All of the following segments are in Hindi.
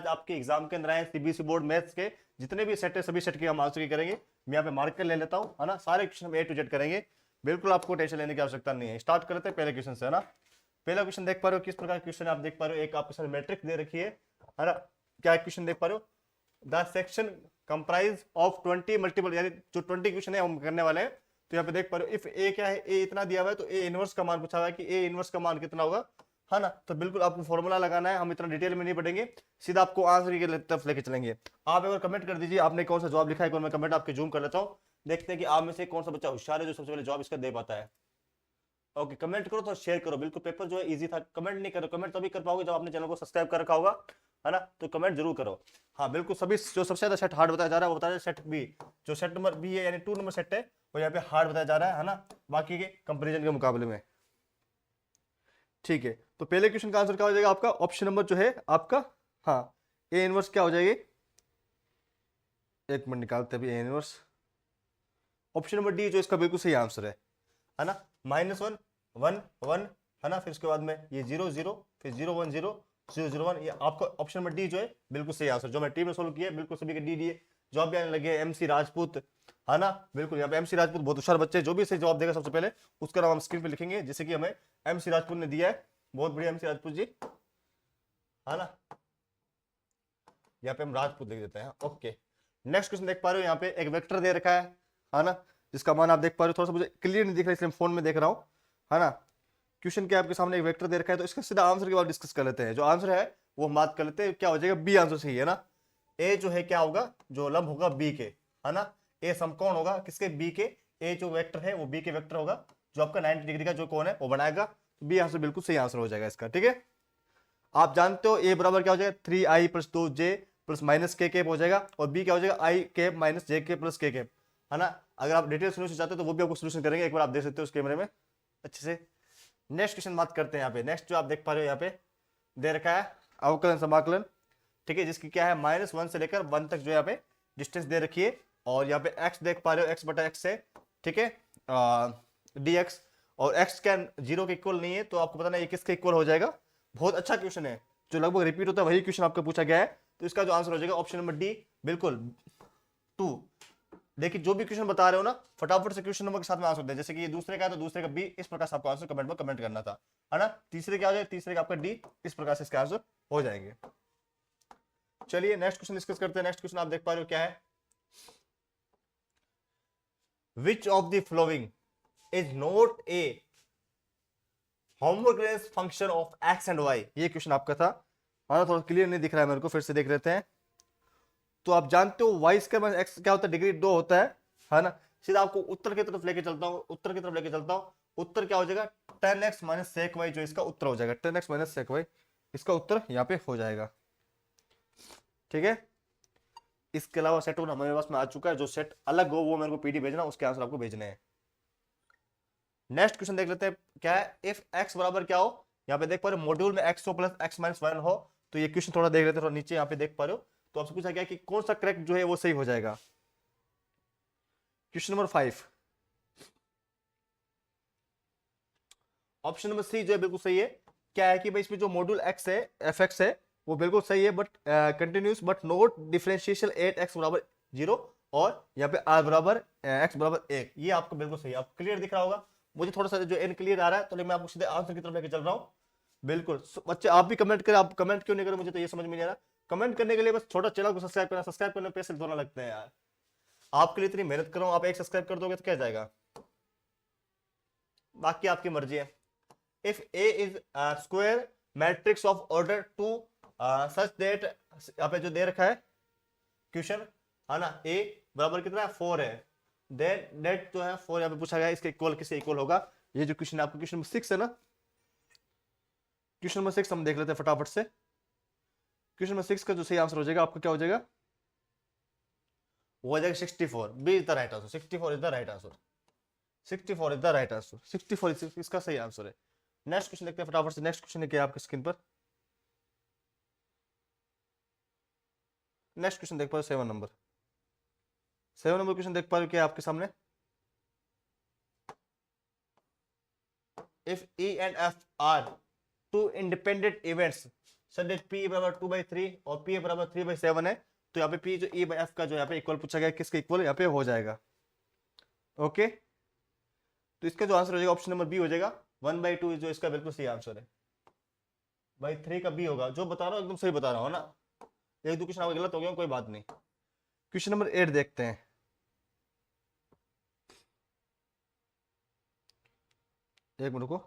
आज आपके एग्जाम के अंदर आए सीबीएसई बोर्ड मैथ्स के जितने भी सेट है सभी सेट के हम आंसर की करेंगे। मैं यहाँ पे मार्कर ले लेता हूँ, है ना, सारे क्वेश्चन ए टू जेड करेंगे, बिल्कुल आपको टेंशन लेने की आवश्यकता नहीं है। स्टार्ट करते हैं पहले क्वेश्चन से, है ना। पहला क्वेश्चन देख पा रहे हो किस प्रकार क्वेश्चन आप देख पा रहे हो, एक आपके साथ मैट्रिक्स दे रखी है ना। क्या क्वेश्चन देख पा रहे हो, the section comprise of 20 multiple, यानी जो 20 क्वेश्चन है हम करने वाले हैं। तो यहाँ पे देख पा रहे हो इफ ए क्या है, ए इतना दिया हुआ है तो ए इनवर्स का मान पूछा हुआ है कि ए इनवर्स का मान कितना होगा, है ना। तो बिल्कुल आपको फॉर्मूला लगाना है, हम इतना डिटेल में नहीं पढ़ेंगे, सीधा आपको आंसर की तरफ लेके चलेंगे। आप एक बार कमेंट कर दीजिए आपने कौन सा जवाब लिखा है, मैं कमेंट आपके जूम कर लेता हूँ, देखते हैं कि आप में से कौन सा बच्चा होशियार है जो सबसे पहले जवाब इसका दे पाता है। ओके, कमेंट करो तो शेयर करो, बिल्कुल पेपर जो है इजी था। कमेंट नहीं करो, कमेंट तभी कर पाओगे जब आपने चैनल को सब्सक्राइब कर रखा होगा, है ना। तो कमेंट जरूर करो। हाँ बिल्कुल, सभी जो सबसे ज्यादा सेट हार्ड बताया जा रहा है वो बताया सेट बी, जो सेट नंबर बी है यानी 2 नंबर सेट है वो यहाँ पे हार्ड बताया जा रहा है ना, बाकी के कंपेरिजन के मुकाबले में। ठीक है, तो पहले क्वेश्चन का आंसर क्या हो जाएगा आपका, ऑप्शन नंबर जो है आपका, हाँ ए इनवर्स क्या हो जाएगी, एक मिनट निकालते हैं A inverse. Option number D जो इसका बिल्कुल सही आंसर है ना। -1 1 1, है ना, फिर उसके बाद में ये 0 0, फिर 0 1 0 0 0 1, ये आपका ऑप्शन नंबर डी जो है बिल्कुल सही आंसर, जो मैं टीम में सोल्व किया बिल्कुल सभी के डी दिए। जवाब भी आने लगे एमसी राजपूत, है ना, बिल्कुल यहाँ पे एमसी राजपूत बहुत होशियार बच्चे, जो भी सही जवाब देगा सबसे पहले उसका नाम हम स्क्रीन पे लिखेंगे, जैसे कि हमें एमसी राजपूत ने दिया है, बहुत बढ़िया एमसी राजपूत जी, है ना, यहाँ पे हम राजपूत लिख देते हैं। ओके, नेक्स्ट क्वेश्चन देख पा रहे हो, यहाँ पे एक वेक्टर दे रखा है ना, जिसका मान आप देख पा रहे हो, थोड़ा सा मुझे क्लियर नहीं दिख रहा है इसलिए फोन में देख रहा हूँ, है ना। क्वेश्चन के आपके सामने एक वेक्टर दे रखा है, तो इसका सीधा आंसर के बाद डिस्कस कर लेते हैं। जो आंसर है वो हम बात कर लेते हैं, क्या हो जाएगा, बी आंसर सही है ना। ए जो है क्या होगा, जो लंब होगा बी के, है ना, ए समकोण होगा किसके, बी के, ए जो वेक्टर है वो बी के वेक्टर होगा, जो आपका 90 डिग्री का जो कोण है वो बनाएगा, तो बी आंसर बिल्कुल सही आंसर हो जाएगा इसका। ठीक है, आप जानते हो ए बराबर क्या हो जाएगा, 3i + 2j + -k हो जाएगा, और बी क्या हो जाएगा, i कैप - jk + k, है ना। अगर आप डिटेल सोल्यूशन चाहते हो तो वो भी आपको सोल्यूशन करेंगे, एक बार आप देख सकते हो उस कैमरे में अच्छे से। नेक्स्ट क्वेश्चन बात करते हैं यहाँ पे, नेक्स्ट जो आप देख पा रहे हो यहाँ पे दे रखा है अवकलन समाकलन, ठीक है, जिसकी क्या है -1 से लेकर 1 तक जो यहाँ पे डिस्टेंस दे रखी है, और यहाँ पे x देख पा रहे हो, x/x है, ठीक है, dx, और x क्या 0 के इक्वल नहीं है, तो आपको पता नहीं ये किसके इक्वल हो जाएगा। बहुत अच्छा क्वेश्चन है, जो लगभग रिपीट होता है वही क्वेश्चन आपका पूछा गया है, तो इसका जो आंसर हो जाएगा ऑप्शन नंबर डी, बिल्कुल 2। देखिए जो भी क्वेश्चन बता रहे हो ना, फटाफट से क्वेश्चन नंबर के साथ में आंसर दे, जैसे कि ये दूसरे का है तो दूसरे का बी, इस प्रकार से आपको आंसर कमेंट में कमेंट करना था, है ना। तीसरे क्या हो जाएगा, तीसरे का आपका डी, इस प्रकार से इसका आंसर हो जाएंगे। चलिए नेक्स्ट क्वेश्चन डिस्कस करते हैं। नेक्स्ट क्वेश्चन आप देख पा रहे हो क्या है, which of the following is not a homogeneous function of X and Y, ये क्वेश्चन आपका था, है ना। थोड़ा क्लियर नहीं दिख रहा है मेरे को, फिर से देख लेते हैं। तो आप जानते हो वाई स्क्वायर - एक्स क्या होता है, डिग्री 2 होता है ना। सीधा आपको उत्तर की तरफ लेके चलता हूं, उत्तर की तरफ लेके चलता हूं। उत्तर क्या हो जाएगा, 10x - sec y, जो इसका उत्तर हो जाएगा 10x - sec y, इसका उत्तर यहाँ पे हो जाएगा। ठीक है, इसके अलावा सेट हमारे पास में आ चुका है, जो सेट अलग हो वो मेरे को पीडी भेजना, उसके आंसर आपको भेजने हैं। नेक्स्ट क्वेश्चन देख लेते हैं क्या है, इफ x बराबर क्या हो, यहाँ पे देख पा रहे हो मॉड्यूल में x हो + x - 1 हो, तो ये क्वेश्चन थोड़ा देख लेते हैं, थोड़ा नीचे यहाँ पे देख पा रहे हो। तो आपसे पूछा गया कि कौन सा करेक्ट जो है वो सही हो जाएगा। Question number 5, option number C जो है बिल्कुल सही है। क्या है कि भाई इसमें जो मॉड्यूल x है, fx है, वो बिल्कुल सही है, but continuous but not differentiation at x = 0, और यहाँ पे r बराबर x बराबर 1, ये आपको बिल्कुल सही है। आपको क्लियर दिख रहा होगा, मुझे थोड़ा सा जो इनक्लियर आ रहा है, तो मैं आपको सीधे आंसर की तरफ लेके चल रहा हूँ। बिल्कुल बच्चे आप भी कमेंट करें, आप कमेंट क्यों नहीं करें मुझे तो ये समझ में नहीं आ रहा। कमेंट करने के लिए बस छोटा चैनल को सब्सक्राइब करना, सब्सक्राइब करने में पैसे थोड़ा लगते हैं यार, आपके लिए इतनी मेहनत कर रहा हूँ, आप एक सब्सक्राइब कर दोगे तो क्या जाएगा, बाकी आपकी मर्जी है। If A is square matrix of order 2 such that, यहाँ पे जो दे रखा है क्वेश्चन, है ना, ए बराबर कितना है 4 है, देन डेट जो है 4 यहाँ पे पूछा गया, इसके इक्वल किससे इक्वल होगा। ये जो क्वेश्चन आपको क्वेश्चन नंबर 6 है ना, क्वेश्चन नंबर 6 हम देख लेते हैं फटाफट से। क्वेश्चन नंबर 6 का जो सही आंसर हो जाएगा आपका क्या हो जाएगा, वो हो जाएगा 64, B is the right answer, 64 is the right answer, 64 is the right answer, 64 इसका सही आंसर है। नेक्स्ट क्वेश्चन देखते हैं फटाफट से। नेक्स्ट क्वेश्चन है क्या आपकी स्क्रीन पर, नेक्स्ट क्वेश्चन देख पा रहे हो 7 नंबर, 7 नंबर क्वेश्चन देख पा रहे हो क्या आपके सामने, if E and F are two independent events such that P बराबर 2/3 और पी बराबर 3/7 है, तो यहाँ पे पी जो ई बाई एफ का जो यहाँ पे इक्वल पूछा गया किसके इक्वल यहाँ पे हो जाएगा। ओके, तो इसका जो आंसर हो जाएगा ऑप्शन नंबर बी हो जाएगा 1/2, जो इसका बिल्कुल सही आंसर है। भाई 3 का बी होगा, जो बता रहा हूँ एकदम सही बता रहा हूँ ना, एक दो क्वेश्चन आपका गलत हो गया कोई बात नहीं। क्वेश्चन नंबर 8 देखते हैं। एक मिनट को,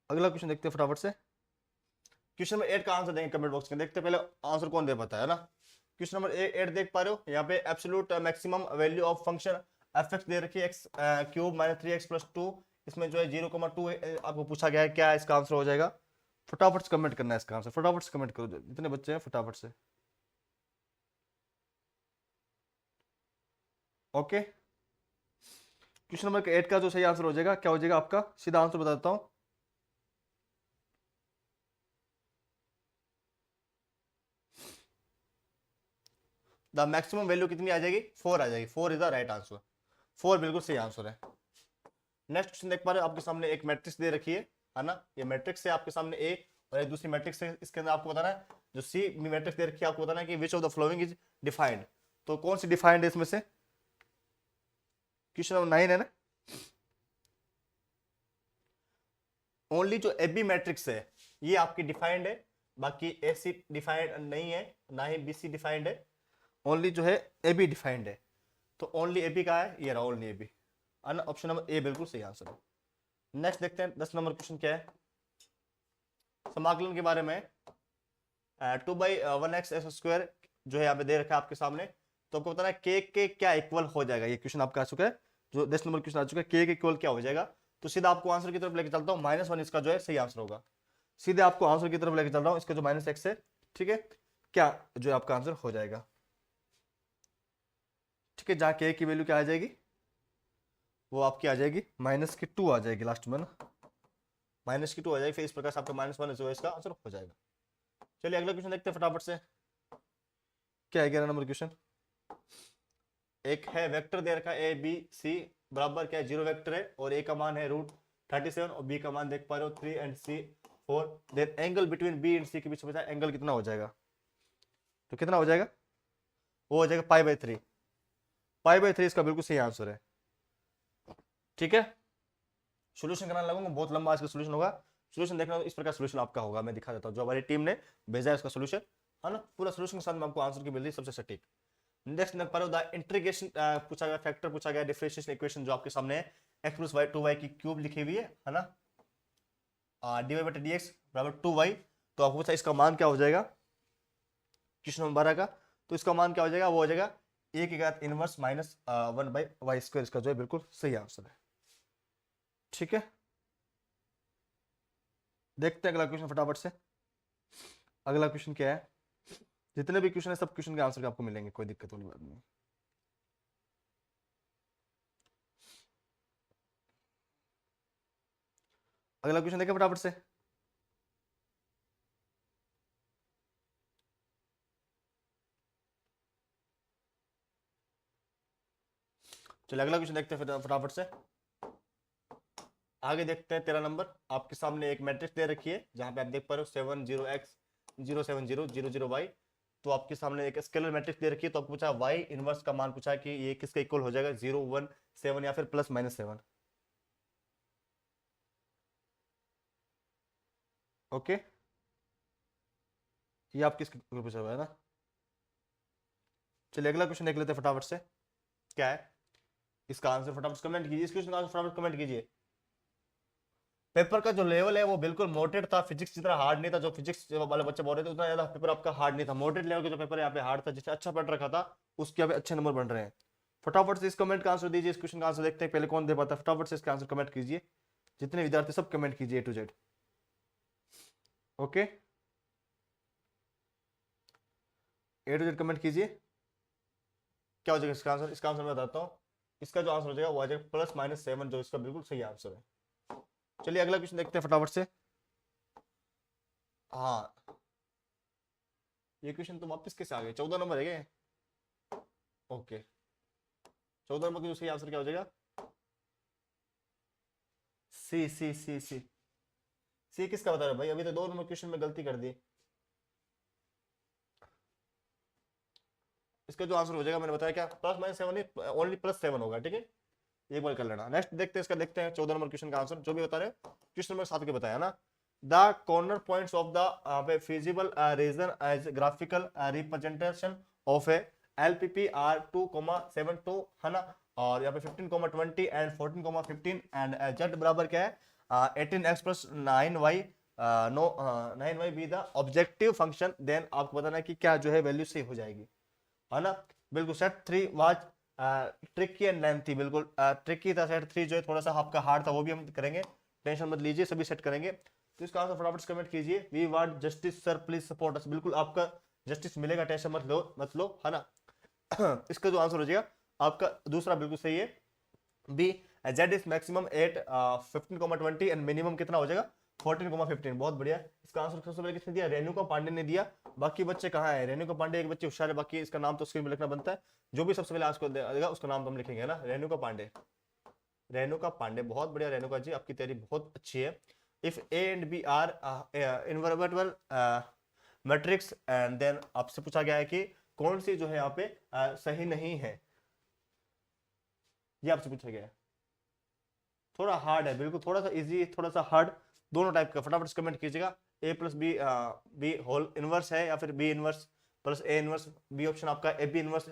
अगला क्वेश्चन देखते हैं फटाफट से। क्वेश्चन नंबर 8 का आंसर देंगे कमेंट बॉक्स में, देखते हैं पहले आंसर कौन दे पाता है ना। क्वेश्चन नंबर 8 देख पा रहे हो, यहाँ पे absolute maximum value of function F X दे रखी है एक्स क्यूब माइनस 3x+2, इसमें जो है 0,2 आपको पूछा गया है, क्या इसका आंसर हो जाएगा। फटाफट से कमेंट करना है इसका आंसर, फटाफट से कमेंट करो जितने बच्चे हैं फटाफट से। ओके, क्वेश्चन नंबर 8 का जो सही आंसर हो जाएगा क्या हो जाएगा आपका, सीधा आंसर बताता हूं। द मैक्सिमम वैल्यू कितनी आ जाएगी, 4 आ जाएगी, 4 इज द राइट आंसर, 4 बिल्कुल सही आंसर है। नेक्स्ट क्वेश्चन देख पा रहे हो, आपके सामने एक मैट्रिक्स दे रखी है ना, ये मैट्रिक्स है आपके सामने ए और एक दूसरी मैट्रिक्स है, इसके अंदर आपको बताना है जो सी मैट्रिक्स दे रखी है, आपको बताना है कि विच of the following is defined, तो कौन सी डिफाइंड है इसमें से। क्वेश्चन नंबर 9 है ना, ओनली जो ए बी मैट्रिक्स है ये आपकी डिफाइंड है, बाकी ए सी डिफाइंड नहीं है, ना ही बी सी डिफाइंड है, ओनली जो है ए बी डिफाइंड है। तो ओनली ए बी का है, ये रहा only A B, option number A बिल्कुल सही आंसर है। नेक्स्ट देखते हैं 10 नंबर क्वेश्चन क्या है, समाकलन के बारे में। 2/1x² जो है यहाँ पे दे रखा है आपके सामने, तो आपको बताना है के क्या इक्वल हो जाएगा। ये क्वेश्चन आपका आ चुका है, जो 10 नंबर क्वेश्चन आ चुका है, के इक्वल क्या हो जाएगा। तो सीधा आपको आंसर की तरफ लेके चलता हूँ, -1 इसका जो है सही आंसर होगा। सीधे आपको आंसर की तरफ लेके चल रहा हूँ, इसका जो -x है, ठीक है, क्या जो है आपका आंसर हो जाएगा। ठीक है, जहाँ के की वैल्यू क्या आ जाएगी, वो आपकी आ जाएगी -2 आ जाएगी लास्ट में ना, -2 आ जाएगी, फिर इस प्रकार से आपका -1 जो है इसका आंसर हो जाएगा। चलिए अगला क्वेश्चन देखते हैं फटाफट से, क्या है 11 नंबर क्वेश्चन। एक है वेक्टर दे रखा है ए बी सी बराबर क्या है 0 वेक्टर है, और ए का मान है √37 और बी का मान देख पा रहे हो 3 and C 4, then angle between B and C के बीच में एंगल कितना हो जाएगा, तो कितना हो जाएगा, वो हो जाएगा π/3, π/3 इसका बिल्कुल सही आंसर है। ठीक है, सोल्यूशन करना लगूंगा, बहुत लंबा इसका सोल्यूशन होगा, सोल्यूशन देखना इस प्रकार सोल्यूशन आपका होगा, मैं दिखा देता हूँ जो हमारी टीम ने भेजा है उसका सोल्यूशन है ना, पूरा सोल्यूशन के साथ में आपको आंसर की मिल रही है सबसे सटीक। नेक्स्ट देख पा रहे हो द इंटीग्रेशन पूछा गया, फैक्टर पूछा गया, डिफरेंशिएशन इक्वेशन जो आपके सामने है, x + y 2y की क्यूब लिखी हुई है ना, dy/dx बराबर 2y, तो आपको पूछा इसका मान क्या हो जाएगा क्वेश्चन नंबर 12 का, तो इसका मान क्या हो जाएगा, वो हो जाएगा a की घात इनवर्स -1/y², इसका जो है बिल्कुल सही आंसर है। ठीक है, देखते हैं अगला क्वेश्चन फटाफट से। अगला क्वेश्चन क्या है, जितने भी क्वेश्चन है सब क्वेश्चन के आंसर आपको मिलेंगे, कोई दिक्कत वाली बात नहीं। अगला क्वेश्चन देखें फटाफट से। चलिए अगला क्वेश्चन देखते हैं फटाफट से। आगे देखते हैं 13 नंबर, आपके सामने एक मैट्रिक्स दे रखी है जहां पे आप देख पा रहे हो 70x 070 तो आपके सामने एक स्केलर मैट्रिक्स दे रखी है, तो आपको पूछा y इनवर्स का मान पूछा है कि ये किसका इक्वल हो जाएगा, 0 1 7 या फिर +-7। ओके, ये आप किसका इक्वल पूछा हुआ है ना। चलिए अगला क्वेश्चन देख लेते हैं फटाफट से, क्या है इसका आंसर, फटाफट कमेंट कीजिए, इस क्वेश्चन का आंसर फटाफट कमेंट कीजिए। पेपर का जो लेवल है वो बिल्कुल मोटेड था, फिजिक्स की तरह हार्ड नहीं था, जो फिजिक्स वाले बच्चे बोल रहे थे उतना ज्यादा पेपर आपका हार्ड नहीं था, मोटेड लेवल का जो पेपर यहाँ पे हार्ड था, जिसने अच्छा पढ़ रखा था उसके यहाँ पे अच्छे नंबर बन रहे हैं। फटाफट से इस कमेंट का आंसर दीजिए, इस क्वेश्चन का आंसर देखते हैं पहले कौन दे पाता है, फटाफट से इसका आंसर कमेंट कीजिए, जितने विद्यार्थी सब कमेंट कीजिए A to Z। Okay, A to Z comment कीजिए, क्या हो जाएगा इसका आंसर, इसका आंसर मैं बताता हूँ, इसका जो आंसर हो जाएगा वो आ जाएगा +-7, जो इसका बिल्कुल सही आंसर है। चलिए अगला क्वेश्चन देखते हैं फटाफट से। हाँ, ये क्वेश्चन तो वापस कैसे आ गए, 14 नंबर है क्या, ओके 14 नंबर का सही आंसर क्या हो जाएगा, सी सी सी सी सी किसका बता रहे भाई, अभी तो 2 नंबर क्वेश्चन में गलती कर दी। इसका जो आंसर हो जाएगा मैंने बताया क्या, प्लस माइनस 7 नहीं, ओनली +7 होगा, ठीक है, एक बार कर लेना। नेक्स्ट देखते हैं इसका, देखते हैं 14 नंबर क्वेश्चन का आंसर, जो भी बता रहे क्वेश्चन नंबर 7 के बताया ना। The corner points of the feasible region as graphical representation of a LPP are 2,7,2 है ना, और यहाँ पे 15,20 एंड 14,15 एंड z बराबर क्या है 18x + 9y 9y be the objective function, then आपको बताना है कि क्या जो है वैल्यू सही हो जाएगी, है ना। बिल्कुल set 3 was tricky and lengthy, बिल्कुल ट्रिकी था सेट 3, जो है थोड़ा सा आपका हार्ड था, वो भी हम करेंगे, टेंशन मत लीजिए, सभी सेट करेंगे। तो इसका आंसर फटाफट से कमेंट कीजिए, we want justice sir please support us, बिल्कुल आपका जस्टिस मिलेगा, टेंशन मत लो, है ना। इसका जो आंसर हो जाएगा आपका दूसरा बिल्कुल सही है, B z is maximum 8 15,20 and minimum कितना हो जाएगा 14,15, बहुत बढ़िया। इसका आंसर सबसे पहले किसने दिया, रेणुका पांडे ने दिया। बाकी बच्चे कहाँ है, रेणुका पांडे एक बच्चे होशियार है, बाकी इसका नाम तो स्क्रीन में लिखना बनता है, जो भी सबसे पहले आंसर देगा उसका नाम तो हम लिखेंगे ना, रेणुका पांडे। रेणुका पांडे, बहुत बढ़िया रेणुका जी, आपकी तैयारी बहुत अच्छी है। If A and B are invertible matrix and then आपसे पूछा गया है कि कौन सी जो है यहाँ पे सही नहीं है, ये आपसे पूछा गया है। थोड़ा हार्ड है, बिल्कुल थोड़ा सा इजी, थोड़ा सा हार्ड, दोनों टाइप का, फटाफट से कमेंट कीजिएगा। a + b होल इनवर्स है या फिर b inverse + a inverse, B option आपका a b inverse =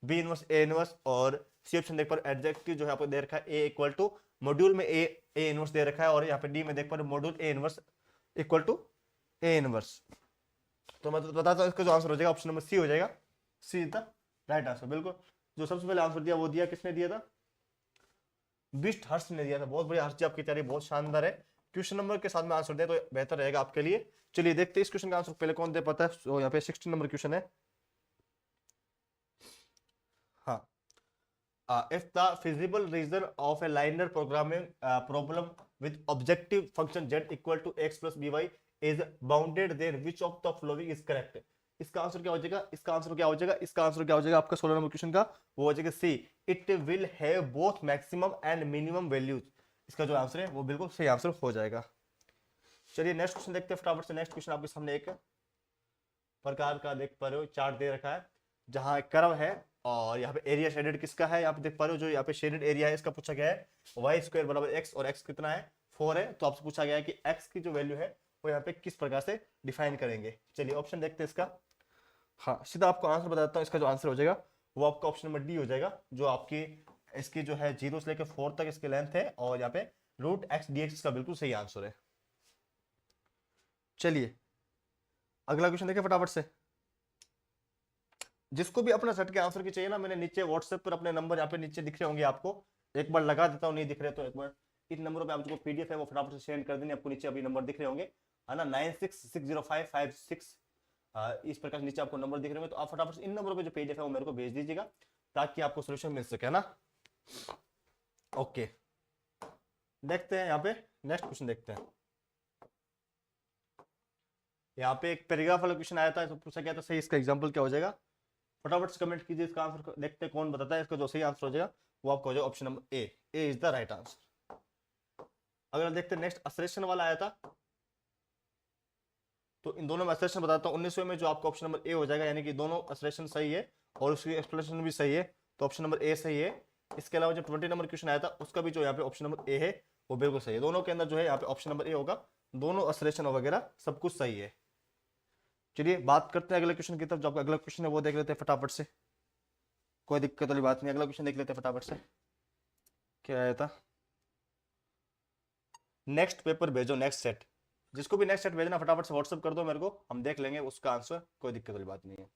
b inverse a inverse, और सी ऑप्शन देख पर एडजेक्टिव जो है आपको दे रखा है a = मॉड्यूल में a इनवर्स दे रखा है, और यहाँ पे डी में देख पर module a inverse = a inverse. तो मैं तो बताता हूँ, इसका जो आंसर हो जाएगा ऑप्शन नंबर सी हो जाएगा, सी इज द राइट आंसर। बिल्कुल जो सबसे पहले आंसर दिया वो दिया किसने दिया था, बिस्ट हर्ष ने दिया था, बहुत बढ़िया हर्ष जी, आपकी तैयारी बहुत शानदार है। क्वेश्चन नंबर के साथ में आंसर दे तो बेहतर रहेगा आपके लिए। चलिए देखते हैं इस क्वेश्चन का आंसर पहले कौन दे पाता है। तो यहाँ पे 16 नंबर क्वेश्चन है। हाँ, if the feasible region of a linear programming problem with objective function z = x + by is bounded, then which of the following is correct. इसका आंसर क्या हो जाएगा, इसका आंसर क्या हो जाएगा, इसका आंसर क्या हो जाएगा आपका 16 नंबर क्वेश्चन का, वो हो जाएगा C, it will have both maximum and minimum values. इसका जो आंसर है वो बिल्कुल सही आंसर हो जाएगा। चलिए नेक्स्ट क्वेश्चन देखते हैं फटाफट से। नेक्स्ट क्वेश्चन आपके सामने एक प्रकार का देख पा रहे हो, चार्ट दे रखा है जहां कर्व है, और यहाँ पे एरिया शेडेड किसका है, यहाँ पे देख पा रहे हो, जो यहाँ पे शेडेड एरिया है इसका पूछा गया है y² = x, और x कितना है 4 है। तो आपसे पूछा गया है कि x की जो वैल्यू है वो यहाँ पे किस प्रकार से डिफाइन करेंगे। चलिए ऑप्शन देखते हैं इसका। हाँ, सीधा आपको आंसर बताता हूँ, इसका जो आंसर हो जाएगा वो आपका ऑप्शन नंबर डी हो जाएगा, जो आपकी इसकी जो है 0 से लेकर 4 तक इसकी लेंथ है, और यहाँ पे √x dx इसका बिल्कुल सही आंसर है। चलिए अगला क्वेश्चन देखिए फटाफट से। जिसको भी अपना सेट के आंसर की चाहिए ना, मैंने नीचे व्हाट्सएप पर अपने नंबर यहाँ पे नीचे दिख रहे होंगे आपको, एक बार लगा देता हूँ, नहीं दिख रहे तो एक बार इन नंबरों पे आप जो पीडीएफ है वो फटाफट से सेंड कर देंगे, आपको नीचे अभी नंबर दिख रहे होंगे, है ना, 96605556 इस प्रकार नीचे आपको नंबर दिख रहे होंगे। तो आप फटाफट से इन नंबरों पे जो पीडीएफ है वो मेरे को भेज दीजिएगा, ताकि आपको सोल्यूशन मिल सके, है ना। ओके, देखते हैं यहाँ पे नेक्स्ट क्वेश्चन देखते हैं। यहाँ पे एक पैराग्राफ वाला क्वेश्चन आया था, तो पूछा गया था सही इसका एग्जांपल क्या हो जाएगा, फटाफट से कमेंट कीजिए इसका आंसर, देखते हैं कौन बताता है। इसका जो सही आंसर हो जाएगा वो आपका हो जाएगा option number A is the right answer. अगर देखते हैं नेक्स्ट असरेशन वाला आया था, तो इन दोनों में असरेशन बताता हूँ। 1900 में जो आपका ऑप्शन नंबर ए हो जाएगा, यानी कि दोनों असरेशन सही है और उसकी एक्सप्लेनेशन भी सही है, तो ऑप्शन नंबर ए सही है। इसके अलावा जो 20 नंबर क्वेश्चन आया था उसका भी जो यहाँ पे ऑप्शन नंबर ए है वो बिल्कुल सही है। दोनों के अंदर जो है यहाँ पे ऑप्शन नंबर ए होगा, दोनों असरेशन वगैरह सब कुछ सही है। चलिए बात करते हैं अगले क्वेश्चन की तरफ। जो आपका अगला क्वेश्चन है वो देख लेते हैं फटाफट से, कोई दिक्कत वाली बात नहीं। अगला क्वेश्चन देख लेते हैं फटाफट से, क्या आया था। नेक्स्ट पेपर भेजो, नेक्स्ट सेट, जिसको भी नेक्स्ट सेट भेजना फटाफट से व्हाट्सअप कर दो मेरे को, हम देख लेंगे उसका आंसर, कोई दिक्कत वाली बात नहीं है।